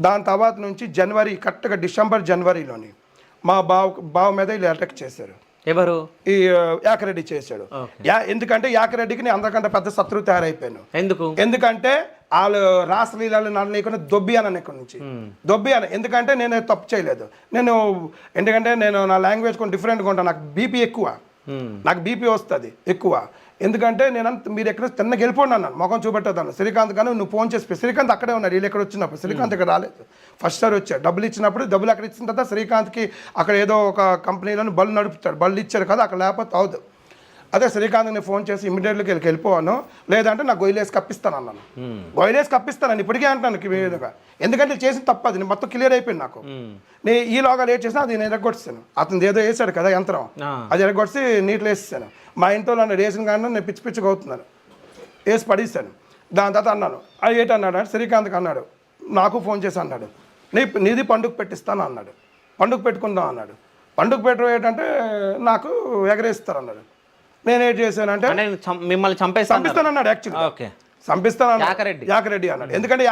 దాని తర్వాత నుంచి జనవరి కరెక్ట్గా జనవరిలోని మా బావ మీద వీళ్ళు అటాక్ చేశారు. ఎవరు? ఈ యాకరెడ్డి చేశాడు. ఎందుకంటే యాకరెడ్డికి నేను అందరికంటే పెద్ద శత్రువు తయారైపోయాను. ఎందుకంటే వాళ్ళు రాసలీలలు నన్ను లేకుండా దొబ్బియాను ఇక్కడ నుంచి దొబ్బియాను. ఎందుకంటే నేను తప్పు చేయలేదు. ఎందుకంటే నేను నా లాంగ్వేజ్ కొంచెం డిఫరెంట్గా ఉంటాను. నాకు బీపీ ఎక్కువ, నాకు బీపీ వస్తుంది ఎక్కువ. ఎందుకంటే నేను మీరు ఎక్కడ తిన్నకి వెళ్ళిపోండి అన్నాను, ముఖం చూపెట్టదాను. శ్రీకాంత్ కానీ నువ్వు ఫోన్ చేసి, శ్రీకాంత్ అక్కడే ఉన్నాడు వీళ్ళు ఎక్కడ వచ్చినప్పుడు. శ్రీకాంత్ ఇక్కడ రాలేదు, ఫస్ట్ సార్ వచ్చాడు. డబ్బులు ఇచ్చినప్పుడు డబ్బులు అక్కడ ఇచ్చిన తర్వాత శ్రీకాంత్కి అక్కడ ఏదో ఒక కంపెనీలో బళ్ళు నడుపుతాడు, బళ్ళు ఇచ్చారు కదా అక్కడ, లేకపోతే అవదు. అదే శ్రీకాంత్ని ఫోన్ చేసి ఇమీడియట్గా వెళ్ళిపోవాను, లేదంటే నాకు గొయ్యలేసి కప్పిస్తాను అన్నాను. గొయ్యలేసి కప్పిస్తాను ఇప్పటికే అంటాను మీదుగా. ఎందుకంటే చేసిన తప్పు అది మొత్తం క్లియర్ అయిపోయింది నాకు. నేను ఈలోగా లేట్ చేసినా అది నేను ఎరగొట్టాను. అతను ఏదో వేసాడు కదా యంత్రం, అది ఎరగొట్టి నీటిలో వేసేసాను. మా ఇంట్లో నన్ను రేసిన కానీ నేను పిచ్చి పిచ్చిగా అవుతున్నాను, వేసి పడేసాను. దాని తర్వాత అన్నాను, అది ఏంటన్నాడు అంటే శ్రీకాంత్కి అన్నాడు, నాకు ఫోన్ చేసి అన్నాడు, నీది పండుగ పెట్టిస్తాను అన్నాడు. పండుగ పెట్టుకుందాం అన్నాడు. పండుగ పెట్టడం ఏంటంటే నాకు ఎగరేస్తారు అన్నాడు. నేనేం చేశానంటే మిమ్మల్ని చంపిస్తానన్నాడు. యాక్చువల్లీ చంపిస్తాను యాకరెడ్డి అన్నాడు. ఎందుకంటే